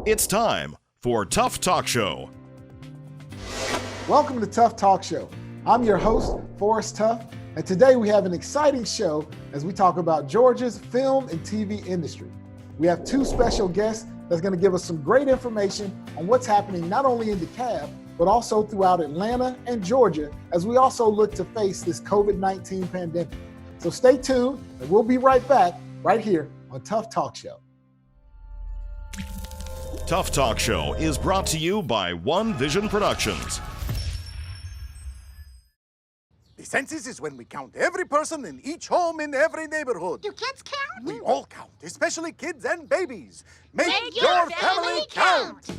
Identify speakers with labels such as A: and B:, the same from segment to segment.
A: It's time for Tuff Talk Show.
B: Welcome to Tuff Talk Show. I'm your host, Forrest Tuff, and today we have an exciting show as we talk about Georgia's film and TV industry. We have two special guests that's going to give us some great information on what's happening not only in Dekalb, but also throughout Atlanta and Georgia as we also look to face this COVID-19 pandemic. So stay tuned, and we'll be right back right here on Tuff Talk Show.
A: Tuff Talk Show is brought to you by One Vision Productions.
C: The census is when we count every person in each home in every neighborhood.
D: Do kids count?
C: We all count, especially kids and babies. Make
D: your family count!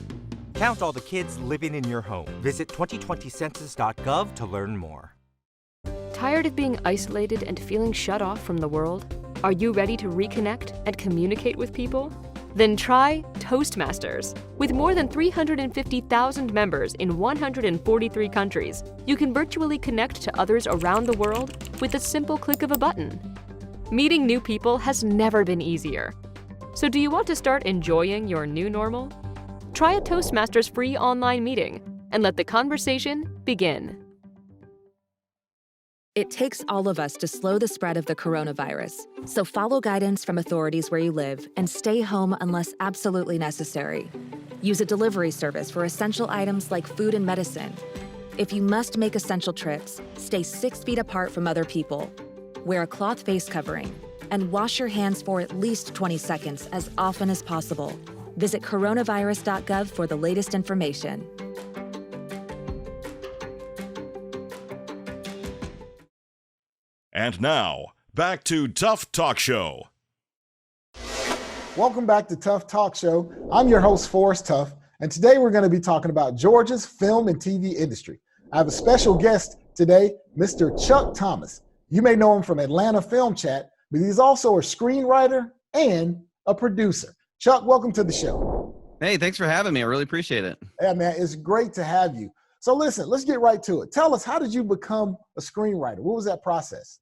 E: Count all the kids living in your home. Visit 2020census.gov to learn more.
F: Tired of being isolated and feeling shut off from the world? Are you ready to reconnect and communicate with people? Then try Toastmasters. With more than 350,000 members in 143 countries, you can virtually connect to others around the world with a simple click of a button. Meeting new people has never been easier. So do you want to start enjoying your new normal? Try a Toastmasters free online meeting and let the conversation begin.
G: It takes all of us to slow the spread of the coronavirus, so follow guidance from authorities where you live and stay home unless absolutely necessary. Use a delivery service for essential items like food and medicine. If you must make essential trips, stay 6 feet apart from other people. Wear a cloth face covering and wash your hands for at least 20 seconds as often as possible. Visit coronavirus.gov for the latest information.
A: And now, back to Tuff Talk Show.
B: Welcome back to Tuff Talk Show. I'm your host, Forrest Tuff, and today we're going to be talking about Georgia's film and TV industry. I have a special guest today, Mr. Chuck Thomas. You may know him from Atlanta Film Chat, but he's also a screenwriter and a producer. Chuck, welcome to the show.
H: Hey, thanks for having me. I really appreciate it.
B: Yeah, man, it's great to have you. So listen, let's get right to it. Tell us, how did you become a screenwriter? What was that process?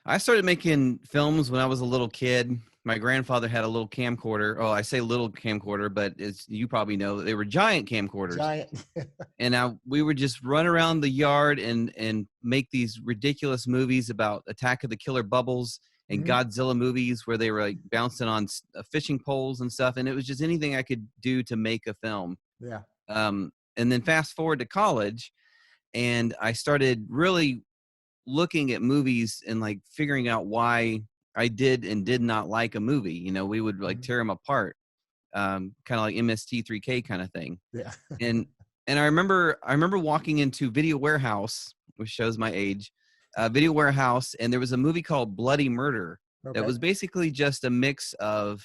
H: I started making films when I was a little kid. My grandfather had a little camcorder. Oh, I say little camcorder, but as you probably know, they were giant camcorders.
B: Giant.
H: And we would just run around the yard and make these ridiculous movies about Attack of the Killer Bubbles and Godzilla movies where they were like bouncing on fishing poles and stuff. And it was just anything I could do to make a film.
B: Yeah.
H: And then fast forward to college, and I started really looking at movies and like figuring out why I did and did not like a movie. You know, we would like tear them apart, kind of like MST3K kind of thing.
B: Yeah.
H: and I remember walking into Video Warehouse, which shows my age, Video Warehouse, and there was a movie called Bloody Murder that was basically just a mix of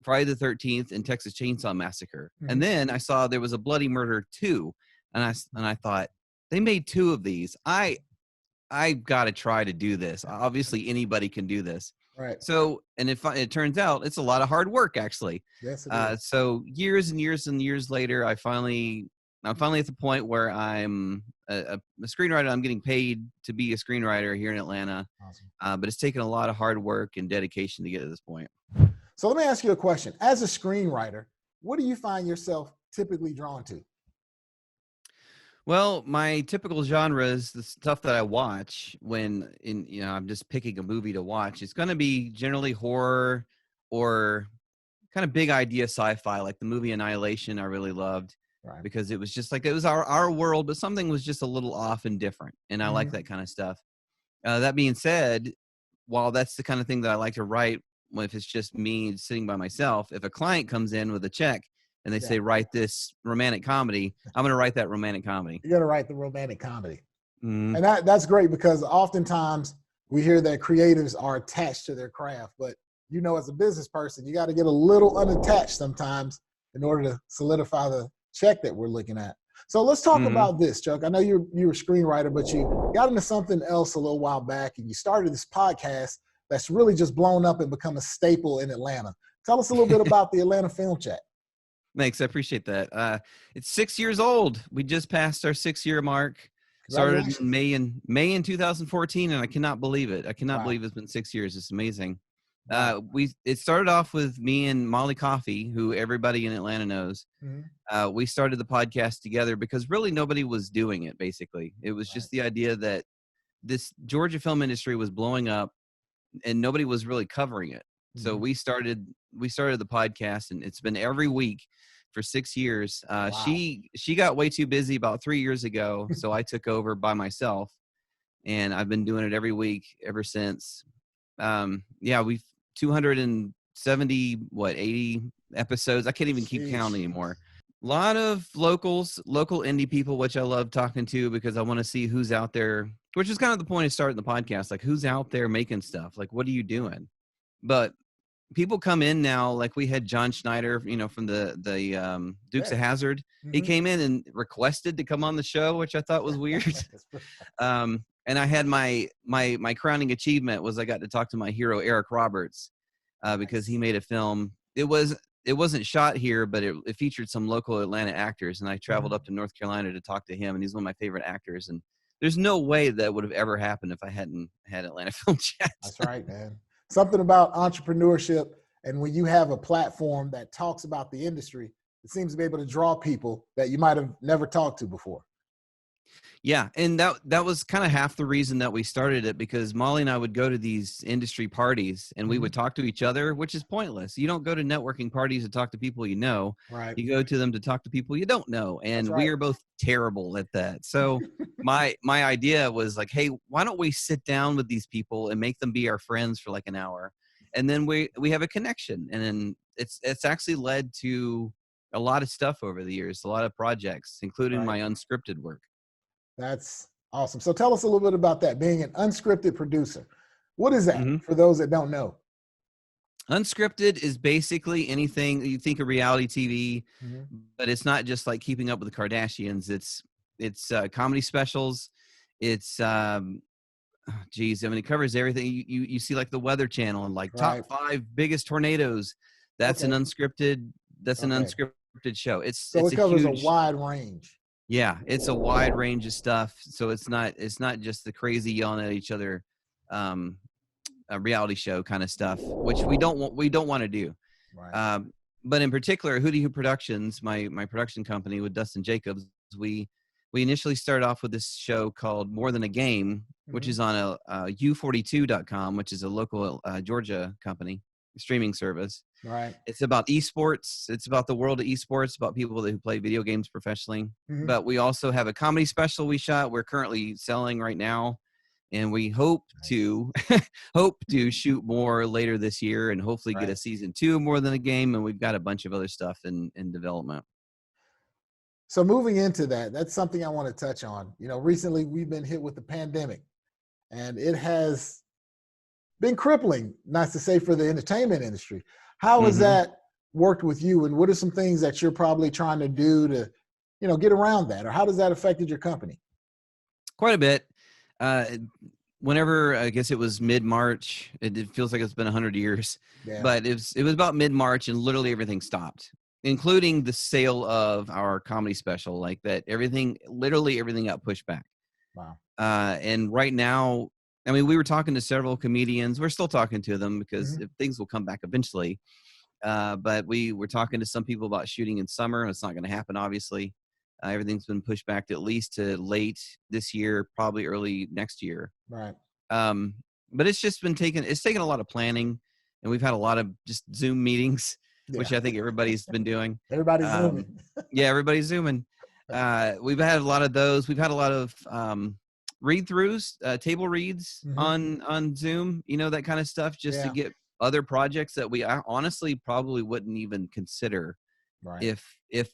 H: Friday the 13th and Texas Chainsaw Massacre. And then I saw there was a Bloody Murder 2, and I thought, they made 2 of these. I've got to try to do this. Obviously, anybody can do this.
B: Right.
H: So, and it turns out it's a lot of hard work, actually.
B: Yes, it is.
H: So years and years and years later, I'm finally at the point where I'm a screenwriter. I'm getting paid to be a screenwriter here in Atlanta. Awesome. But it's taken a lot of hard work and dedication to get to this point.
B: So let me ask you a question. As a screenwriter, what do you find yourself typically drawn to?
H: Well, my typical genre is the stuff that I watch when I'm just picking a movie to watch. It's going to be generally horror or kind of big idea sci-fi, like the movie Annihilation I really loved. Right. Because it was just like, it was our world, but something was just a little off and different. And I like that kind of stuff. That being said, while that's the kind of thing that I like to write, if it's just me sitting by myself, if a client comes in with a check and they say, write this romantic comedy, I'm going to write that romantic comedy.
B: You're going to write the romantic comedy. And that's great, because oftentimes we hear that creatives are attached to their craft, but as a business person, you got to get a little unattached sometimes in order to solidify the check that we're looking at. So let's talk about this, Chuck. I know you're a screenwriter, but you got into something else a little while back, and you started this podcast that's really just blown up and become a staple in Atlanta. Tell us a little bit about the Atlanta Film Chat.
H: Thanks. I appreciate that. It's 6 years old. We just passed our 6-year mark. Started in May in 2014, and I cannot believe it. I cannot believe it's been 6 years. It's amazing. It started off with me and Molly Coffey, who everybody in Atlanta knows. We started the podcast together because really nobody was doing it. Basically, it was just the idea that this Georgia film industry was blowing up, and nobody was really covering it. So we started the podcast, and it's been every week for 6 years. She got way too busy about 3 years ago, so I took over by myself, and I've been doing it every week ever since. We've 270, 80 episodes. I can't even keep count anymore. A lot of local indie people, which I love talking to because I want to see who's out there, which is kind of the point of starting the podcast. Like, who's out there making stuff? Like, what are you doing? But people come in now, like we had John Schneider, from the Dukes of Hazzard. He came in and requested to come on the show, which I thought was weird. And I had my crowning achievement was I got to talk to my hero, Eric Roberts, because he made a film. It wasn't shot here, but it featured some local Atlanta actors, and I traveled up to North Carolina to talk to him, and he's one of my favorite actors. And there's no way that would have ever happened if I hadn't had Atlanta Film Chats.
B: That's right, man. Something about entrepreneurship, and when you have a platform that talks about the industry, it seems to be able to draw people that you might have never talked to before.
H: Yeah, and that was kind of half the reason that we started it, because Molly and I would go to these industry parties and we would talk to each other, which is pointless. You don't go to networking parties to talk to people you know.
B: Right.
H: You go to them to talk to people you don't know, and we are both terrible at that. So my idea was like, hey, why don't we sit down with these people and make them be our friends for like an hour, and then we have a connection, and then it's actually led to a lot of stuff over the years, a lot of projects, including my unscripted work.
B: That's awesome. So tell us a little bit about that, being an unscripted producer. What is that for those that don't know?
H: Unscripted is basically anything you think of reality TV, but it's not just like Keeping Up with the Kardashians. It's comedy specials. It's it covers everything. You see like the Weather Channel and like top 5 biggest tornadoes. That's an unscripted. That's an unscripted show. It
B: covers a wide range.
H: Yeah, it's a wide range of stuff. So it's not just the crazy yelling at each other, a reality show kind of stuff, which we don't want to do. Right. But in particular, Hootie Hoo Productions, my production company with Dustin Jacobs, we initially started off with this show called More Than a Game, which is on U42.com, which is a local Georgia company streaming service.
B: Right.
H: It's about esports. It's about the world of esports, about people who play video games professionally. But we also have a comedy special we shot. We're currently selling right now, and we hope to shoot more later this year, and hopefully get a season 2 of More Than a Game. And we've got a bunch of other stuff in development.
B: So moving into that's something I want to touch on. Recently we've been hit with the pandemic, and it has been crippling, not to say for the entertainment industry. How has that worked with you, and what are some things that you're probably trying to do to, get around that, or how does that affected your company?
H: Quite a bit. Whenever, I guess it was mid-March, it feels like it's been 100 years, but it was about mid-March, and literally everything stopped, including the sale of our comedy special. Like that, literally everything got pushed back.
B: Wow.
H: And right now, I mean, we were talking to several comedians. We're still talking to them because things will come back eventually. But we were talking to some people about shooting in summer. It's not going to happen, obviously. Everything's been pushed back to at least to late this year, probably early next year.
B: Right.
H: But it's just been taken a lot of planning, and we've had a lot of just Zoom meetings, which I think everybody's been doing.
B: Everybody's Zooming.
H: Everybody's Zooming. We've had a lot of those. We've had a lot of read-throughs, table reads on Zoom, that kind of stuff, just to get other projects that we honestly probably wouldn't even consider if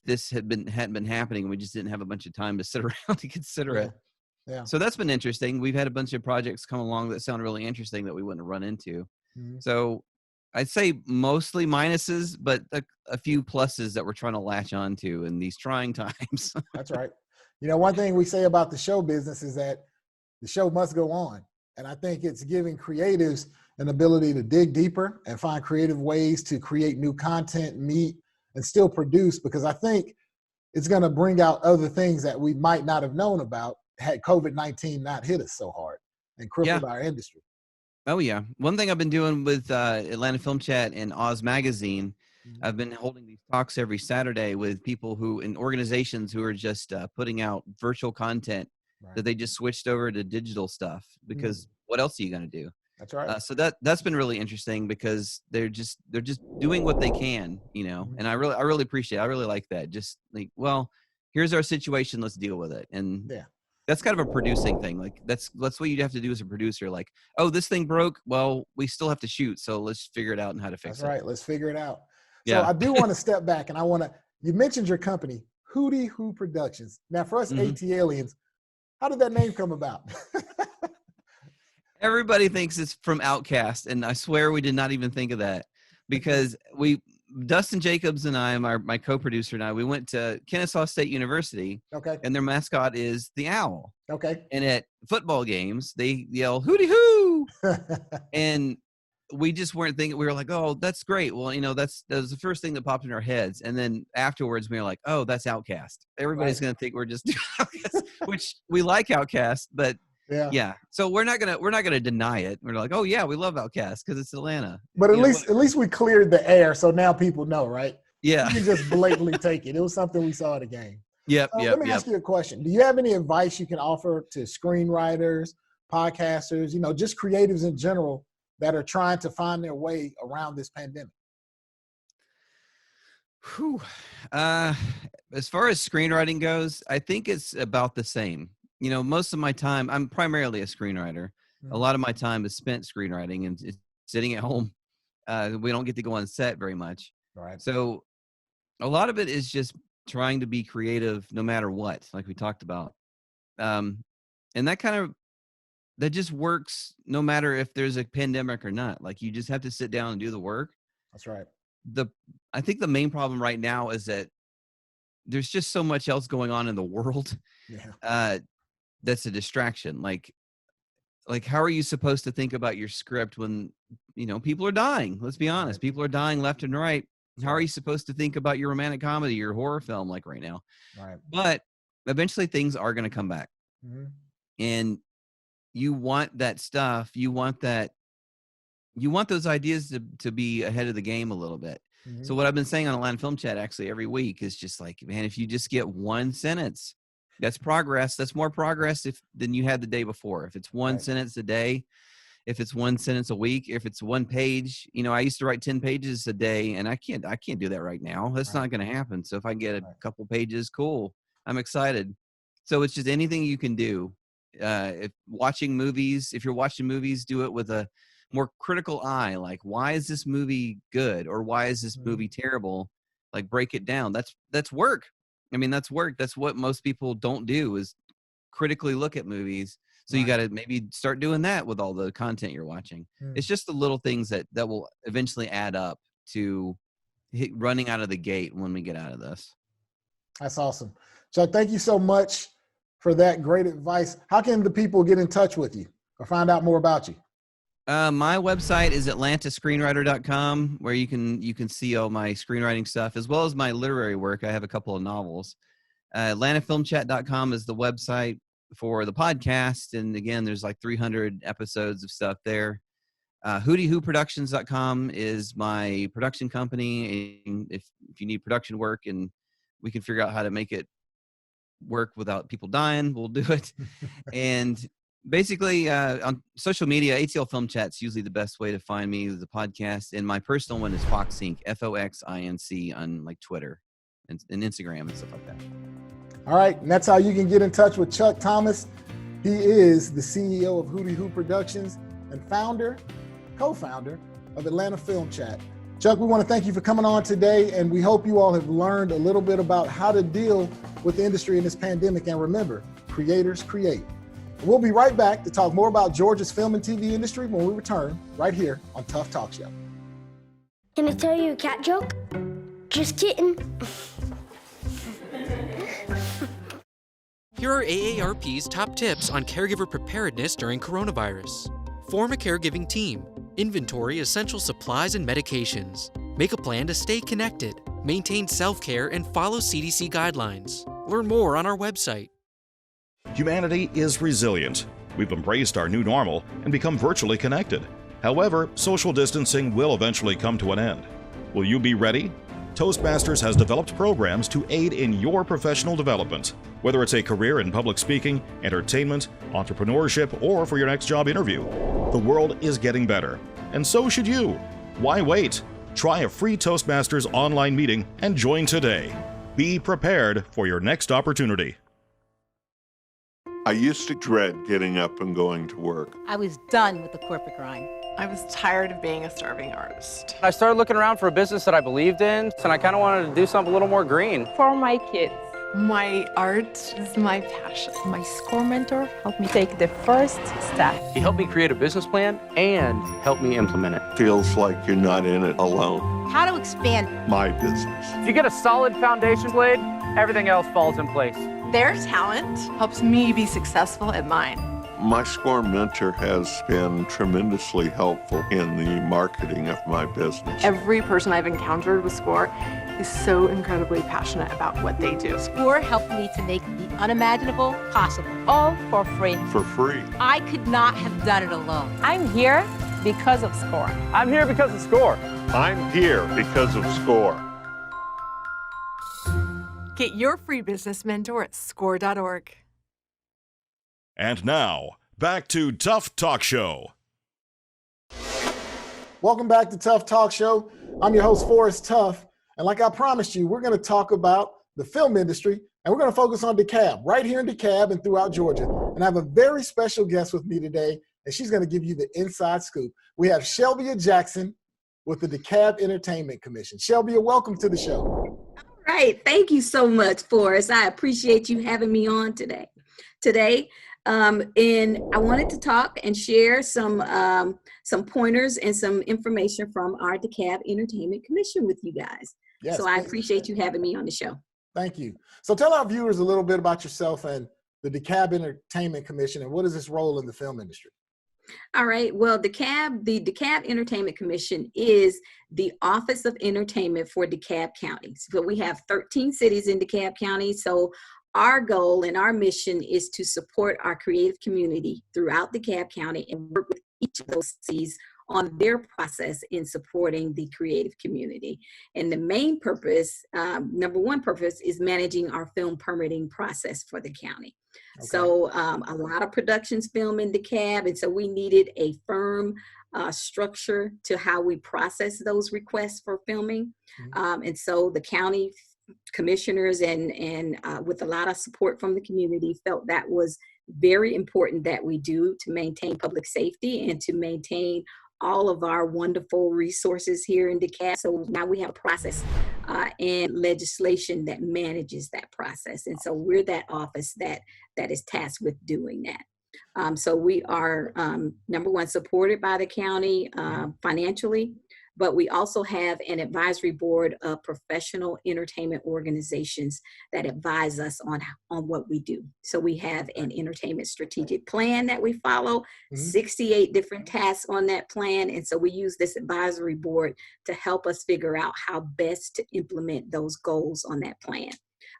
H: this hadn't been happening, and we just didn't have a bunch of time to sit around to consider it. Yeah. So that's been interesting. We've had a bunch of projects come along that sound really interesting that we wouldn't run into. So I'd say mostly minuses, but a few pluses that we're trying to latch on to in these trying times.
B: That's right. One thing we say about the show business is that the show must go on. And I think it's giving creatives an ability to dig deeper and find creative ways to create new content, meet, and still produce, because I think it's going to bring out other things that we might not have known about had COVID-19 not hit us so hard and crippled our industry.
H: Oh yeah. One thing I've been doing with Atlanta Film Chat and Oz Magazine, I've been holding these talks every Saturday with people who in organizations who are just putting out virtual content that they just switched over to digital stuff because what else are you going to do?
B: That's right.
H: So that's been really interesting because they're just doing what they can, and I really appreciate it. I really like that. Just like, well, here's our situation. Let's deal with it. And that's kind of a producing thing. Like that's what you have to do as a producer. Like, oh, this thing broke. Well, we still have to shoot. So let's figure it out and how to fix it.
B: That's right. Let's figure it out.
H: Yeah.
B: So I do want to step back and you mentioned your company, Hootie Hoo Productions. Now for us AT aliens, how did that name come about?
H: Everybody thinks it's from Outkast, and I swear we did not even think of that because Dustin Jacobs and I, my co-producer and I, we went to Kennesaw State University.
B: Okay.
H: And their mascot is the owl.
B: Okay.
H: And at football games, they yell "Hootie Hoo," and we just weren't thinking. We were like, "Oh, that's great." Well, that was the first thing that popped in our heads, and then afterwards, we were like, "Oh, that's Outkast." Everybody's going to think we're just doing Outkast, which we like Outkast, but. Yeah. So we're not gonna deny it. We're like, oh yeah, we love Outkast because it's Atlanta.
B: But at least we cleared the air, so now people know, right?
H: Yeah.
B: You can just blatantly take it. It was something we saw at a game.
H: Yep.
B: Let me ask you a question. Do you have any advice you can offer to screenwriters, podcasters, just creatives in general that are trying to find their way around this pandemic?
H: Whew. As far as screenwriting goes, I think it's about the same. Most of my time, I'm primarily a screenwriter. A lot of my time is spent screenwriting and sitting at home. We don't get to go on set very much.
B: Right.
H: So a lot of it is just trying to be creative no matter what, like we talked about. And that just works no matter if there's a pandemic or not. Like you just have to sit down and do the work.
B: That's right.
H: I think the main problem right now is that there's just so much else going on in the world.
B: Yeah.
H: That's a distraction. Like how are you supposed to think about your script when, people are dying? Let's be honest. People are dying left and right. How are you supposed to think about your romantic comedy, your horror film like right now?
B: Right.
H: But eventually things are going to come back. And you want that stuff. You want those ideas to be ahead of the game a little bit. So what I've been saying on Atlanta Film Chat actually every week is just like, man, if you just get one sentence, that's progress. That's more progress than you had the day before. If it's one sentence a day, if it's one sentence a week, if it's one page, I used to write 10 pages a day and I can't do that right now. That's not going to happen. So if I get a couple pages, cool. I'm excited. So it's just anything you can do. If you're watching movies, do it with a more critical eye. Like, why is this movie good? Or why is this movie terrible? Like, break it down. That's work. I mean, that's work. That's what most people don't do is critically look at movies. So you got to maybe start doing that with all the content you're watching. It's just the little things that will eventually add up to running out of the gate when we get out of this.
B: That's awesome. Chuck, thank you so much for that great advice. How can the people get in touch with you or find out more about you?
H: My website is atlantascreenwriter.com, where you can see all my screenwriting stuff as well as my literary work. I have a couple of novels. atlantafilmchat.com is the website for the podcast. And again, there's like 300 episodes of stuff there. HootieHooProductions.com is my production company. And if you need production work and we can figure out how to make it work without people dying, we'll do it. And basically, on social media, ATL Film Chat's usually the best way to find me, the podcast. And my personal one is Foxinc, Foxinc on like Twitter and Instagram and stuff like that.
B: All right. And that's how you can get in touch with Chuck Thomas. He is the CEO of Hootie Hoo Productions and co-founder of Atlanta Film Chat. Chuck, we want to thank you for coming on today. And we hope you all have learned a little bit about how to deal with the industry in this pandemic. And remember, creators create. We'll be right back to talk more about Georgia's film and TV industry when we return right here on Tuff Talk Show.
D: Can I tell you a cat joke? Just kidding.
I: Here are AARP's top tips on caregiver preparedness during coronavirus. Form a caregiving team. Inventory essential supplies and medications. Make a plan to stay connected. Maintain self-care and follow CDC guidelines. Learn more on our website.
A: Humanity is resilient. We've embraced our new normal and become virtually connected. However, social distancing will eventually come to an end. Will you be ready? Toastmasters has developed programs to aid in your professional development, whether it's a career in public speaking, entertainment, entrepreneurship, or for your next job interview. The world is getting better, and so should you. Why wait? Try a free Toastmasters online meeting and join today. Be prepared for your next opportunity.
J: I used to dread getting up and going to work.
K: I was done with the corporate grind.
L: I was tired of being a starving artist.
M: I started looking around for a business that I believed in, and I kind of wanted to do something a little more green.
L: For my kids. My art is my passion. My score mentor helped me take the first step.
M: He helped me create a business plan and helped me implement it.
J: Feels like you're not in it alone.
K: How to expand
J: My business.
M: If you get a solid foundation laid, everything else falls in place.
L: Their talent helps me be successful at mine.
J: My score mentor has been tremendously helpful in the marketing of my business.
L: Every person I've encountered with SCORE is so incredibly passionate about what they do.
K: SCORE helped me to make the unimaginable possible, all for free.
J: For free.
K: I could not have done it alone.
L: I'm here because of SCORE.
M: I'm here because of SCORE.
J: I'm here because of SCORE.
L: Get your free business mentor at score.org.
A: And now, back to Tuff Talk Show.
B: Welcome back to Tuff Talk Show. I'm your host, Forrest Tuff. And like I promised you, we're going to talk about the film industry, and we're going to focus on Dekalb, right here in Dekalb and throughout Georgia. And I have a very special guest with me today, and she's going to give you the inside scoop. We have Shelbia Jackson with the Dekalb Entertainment Commission. Shelbia, welcome to the show.
N: All right. Thank you so much, Forrest. I appreciate you having me on today. And I wanted to talk and share some pointers and some information from our Dekalb Entertainment Commission with you guys.
B: Yes,
N: so I appreciate you having me on the show.
B: Thank you. So tell our viewers a little bit about yourself and the Dekalb Entertainment Commission, and what is its role in the film industry?
N: All right. Well, the Dekalb Entertainment Commission is the Office of Entertainment for DeKalb County. So we have 13 cities in DeKalb County. So our goal and our mission is to support our creative community throughout DeKalb County and work with each of those cities on their process in supporting the creative community. And the main purpose, number one purpose, is managing our film permitting process for the county. Okay. So a lot of productions film in DeKalb, and so we needed a firm structure to how we process those requests for filming. Mm-hmm. And so the county commissioners and with a lot of support from the community felt that was very important that we do to maintain public safety and to maintain all of our wonderful resources here in DeKalb. So now we have a process and legislation that manages that process. And so we're that office that is tasked with doing that. So we are, number one, supported by the county financially, but we also have an advisory board of professional entertainment organizations that advise us on what we do. So we have an entertainment strategic plan that we follow, 68 different tasks on that plan. And so we use this advisory board to help us figure out how best to implement those goals on that plan.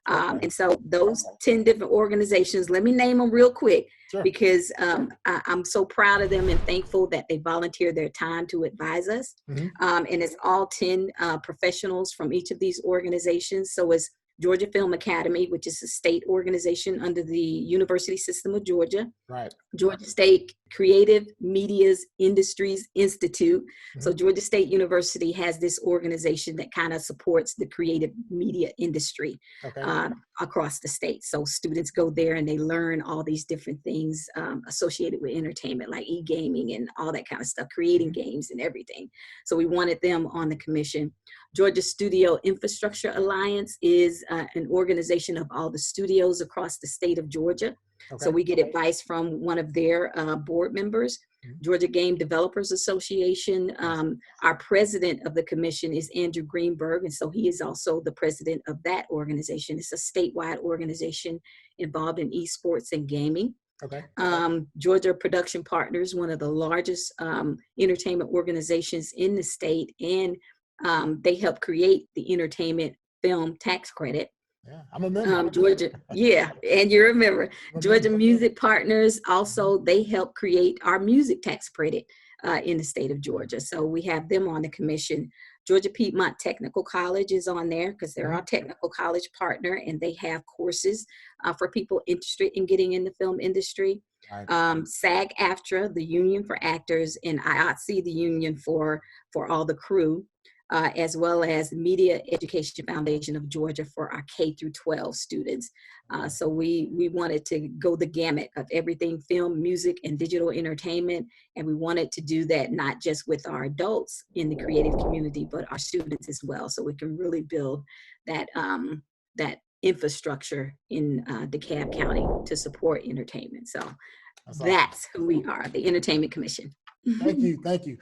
N: And so those 10 different organizations, let me name them real quick. Sure. Because I'm so proud of them and thankful that they volunteer their time to advise us. Mm-hmm. And it's all 10 professionals from each of these organizations. So it's Georgia Film Academy, which is a state organization under the University System of Georgia. Right. Georgia State Creative Media's Industries Institute. Mm-hmm. So Georgia State University has this organization that kind of supports the creative media industry across the state. So students go there and they learn all these different things associated with entertainment, like e-gaming and all that kind of stuff, creating games and everything. So we wanted them on the commission. Georgia Studio Infrastructure Alliance is an organization of all the studios across the state of Georgia. Okay. So we get advice from one of their board members. Mm-hmm. Georgia Game Developers Association. Our president of the commission is Andrew Greenberg, and so he is also the president of that organization. It's a statewide organization involved in esports and gaming. Okay. Georgia Production Partners, one of the largest entertainment organizations in the state, and they help create the entertainment film tax credit.
B: Yeah, I'm a member.
N: Georgia, yeah, and you're a member. Georgia Music Partners also, they help create our music tax credit in the state of Georgia. So we have them on the commission. Georgia Piedmont Technical College is on there because they're our technical college partner, and they have courses for people interested in getting in the film industry. Right. SAG-AFTRA, the union for actors, and IATSE, the union for all the crew. As well as the Media Education Foundation of Georgia for our K through 12 students. So we wanted to go the gamut of everything, film, music, and digital entertainment. And we wanted to do that not just with our adults in the creative community, but our students as well. So we can really build that, that infrastructure in DeKalb County to support entertainment. So that's who we are, the Entertainment Commission.
B: Thank you, thank you.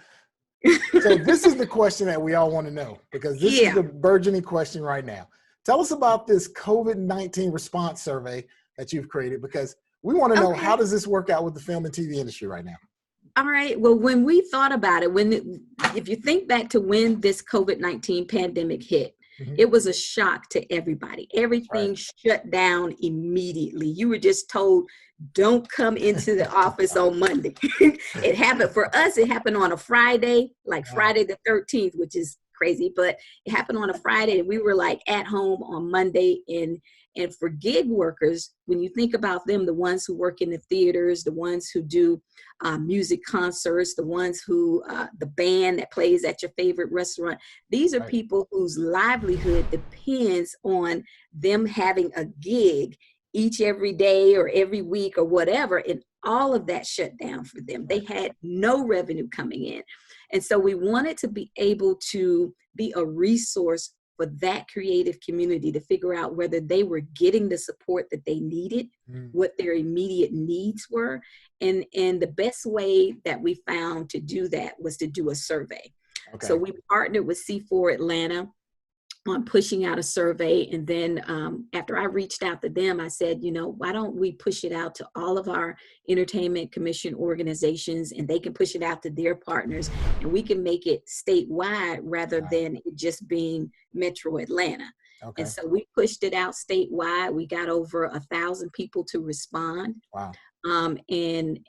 B: So this is the question that we all want to know, because this is the burgeoning question right now. Tell us about this COVID-19 response survey that you've created, because we want to know, how does this work out with the film and TV industry right now?
N: All right. Well, when we thought about it, if you think back to when this COVID-19 pandemic hit, it was a shock to everybody. Everything shut down immediately. You were just told, don't come into the office on Monday. It happened for us. It happened on a Friday, like Friday the 13th, which is crazy, but it happened on a Friday, and we were like at home on Monday. And for gig workers, when you think about them, the ones who work in the theaters, the ones who do music concerts, the ones who, the band that plays at your favorite restaurant, these are people whose livelihood depends on them having a gig every day or every week or whatever. And all of that shut down for them. They had no revenue coming in. And so we wanted to be able to be a resource for that creative community to figure out whether they were getting the support that they needed, what their immediate needs were. And the best way that we found to do that was to do a survey. So we partnered with C4 Atlanta on pushing out a survey. And then after I reached out to them, I said, why don't we push it out to all of our Entertainment Commission organizations, and they can push it out to their partners, and we can make it statewide rather than it just being Metro Atlanta. And so we pushed it out statewide. We got over 1,000 people to respond.
B: Wow.
N: And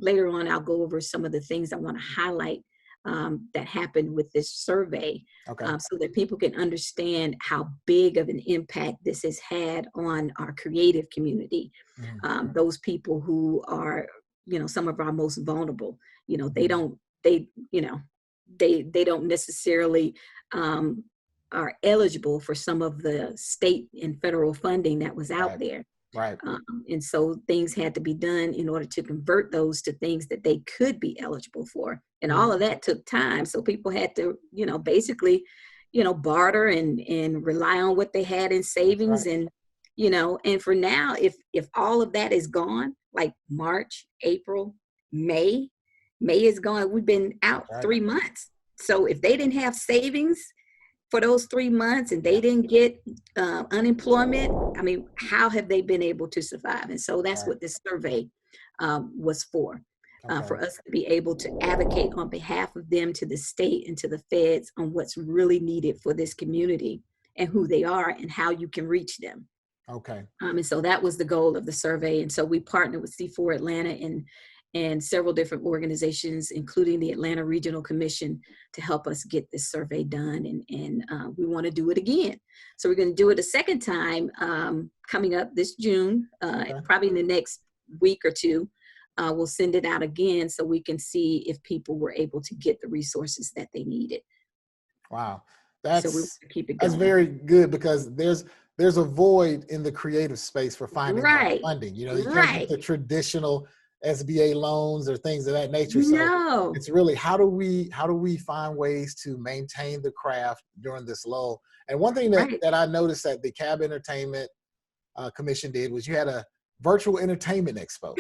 N: later on, I'll go over some of the things I want to highlight that happened with this survey, so that people can understand how big of an impact this has had on our creative community. Those people who are, some of our most vulnerable, they don't necessarily are eligible for some of the state and federal funding that was out there.
B: Right.
N: And so things had to be done in order to convert those to things that they could be eligible for. And all of that took time. So people had to, basically, barter and rely on what they had in savings. And, and for now, if all of that is gone, like March, April, May is gone. We've been out 3 months. So if they didn't have savings for those 3 months and they didn't get unemployment, I mean, how have they been able to survive? And so that's what this survey was for us to be able to advocate on behalf of them to the state and to the feds on what's really needed for this community and who they are and how you can reach them. And so that was the goal of the survey. And so we partnered with C4 Atlanta and several different organizations, including the Atlanta Regional Commission, to help us get this survey done. And we want to do it again. So we're going to do it a second time coming up this June, probably in the next week or two. We'll send it out again so we can see if people were able to get the resources that they needed.
B: Wow.
N: So we'll keep it going.
B: That's very good, because there's a void in the creative space for finding funding. You can't get the traditional SBA loans or things of that nature. So it's really, how do we find ways to maintain the craft during this lull? And one thing that I noticed that the DeKalb Entertainment Commission did was you had a virtual entertainment expo.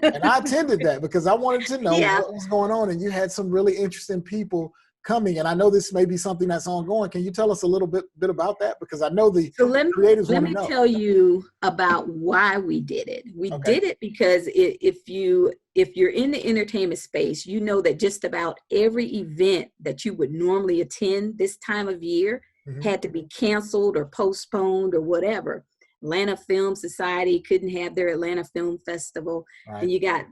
B: And I attended that because I wanted to know what was going on. And you had some really interesting people coming. And I know this may be something that's ongoing. Can you tell us a little bit about that? Because I know the creatives want to know.
N: Let me tell you about why we did it. We did it because if you're in the entertainment space, you know that just about every event that you would normally attend this time of year had to be canceled or postponed or whatever. Atlanta Film Society couldn't have their Atlanta Film Festival.
B: Right.
N: And you got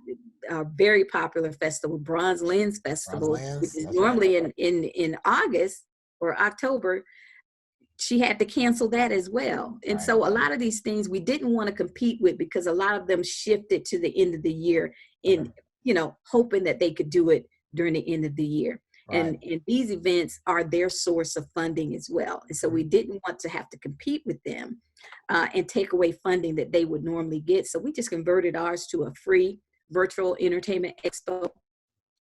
N: a very popular festival, Bronze Lens Festival, which is normally in August or October. She had to cancel that as well. And so a lot of these things we didn't want to compete with because a lot of them shifted to the end of the year in, hoping that they could do it during the end of the year. And these events are their source of funding as well. And so we didn't want to have to compete with them and take away funding that they would normally get. So we just converted ours to a free virtual entertainment expo.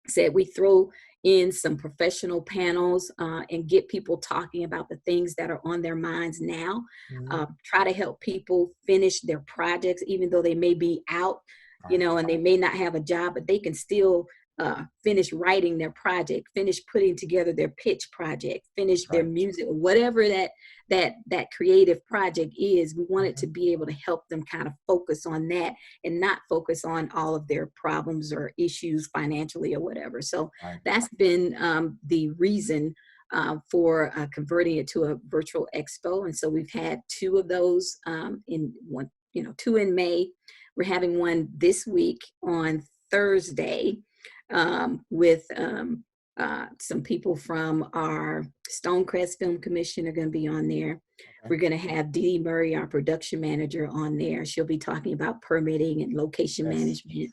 N: Said we throw in some professional panels and get people talking about the things that are on their minds now. Try to help people finish their projects, even though they may be out, and they may not have a job, but they can still finish writing their project, finish putting together their pitch project, finish their music, or whatever that creative project is. We wanted to be able to help them kind of focus on that and not focus on all of their problems or issues financially or whatever. So that's been the reason for converting it to a virtual expo. And so we've had 2 of those in one, 2 in May. We're having one this week on Thursday. With some people from our Stonecrest Film Commission are going to be on there. We're going to have Dee Murray, our production manager, on there. She'll be talking about permitting and location management,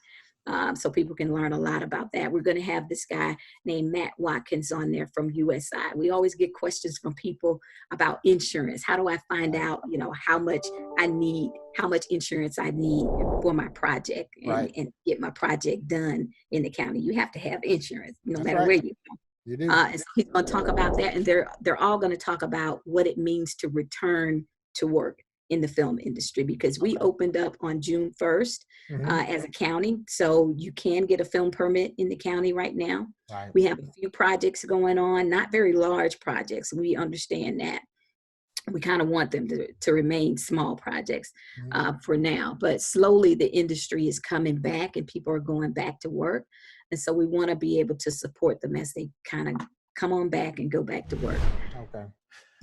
N: so people can learn a lot about that. We're going to have this guy named Matt Watkins on there from USI. We always get questions from people about insurance. How do I find out, how much insurance I need for my project and get my project done in the county? You have to have insurance, no matter where you go.
B: You do.
N: And so he's going to talk about that, and they're all going to talk about what it means to return to work in the film industry, because we opened up on June 1st as a county. So you can get a film permit in the county right now. We have a few projects going on, not very large projects. We understand that. We kind of want them to remain small projects for now, but slowly the industry is coming back and people are going back to work. And so we want to be able to support them as they kind of come on back and go back to work.
B: Okay.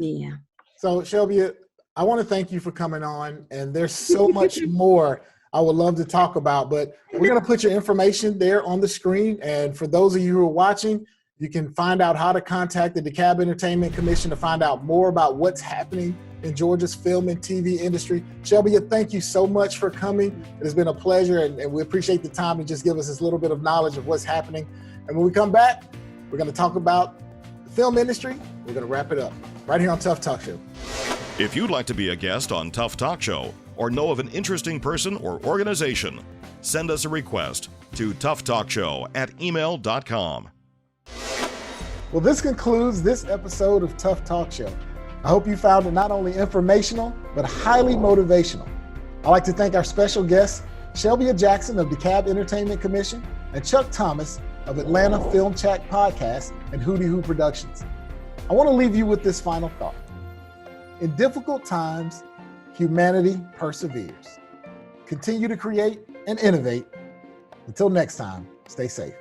N: Yeah.
B: So Shelby, I want to thank you for coming on, and there's so much more I would love to talk about, but we're going to put your information there on the screen. And for those of you who are watching, you can find out how to contact the Dekalb Entertainment Commission to find out more about what's happening in Georgia's film and TV industry. Shelby, thank you so much for coming. It has been a pleasure, and we appreciate the time to just give us this little bit of knowledge of what's happening. And when we come back, we're going to talk about the film industry. We're going to wrap it up right here on Tuff Talk Show.
A: If you'd like to be a guest on Tuff Talk Show or know of an interesting person or organization, send us a request to tufftalkshow@email.com.
B: Well, this concludes this episode of Tuff Talk Show. I hope you found it not only informational, but highly motivational. I'd like to thank our special guests, Shelby Jackson of Dekalb Entertainment Commission and Chuck Thomas of Atlanta Film Chat Podcast and Hootie Hoo Productions. I want to leave you with this final thought. In difficult times, humanity perseveres. Continue to create and innovate. Until next time, stay safe.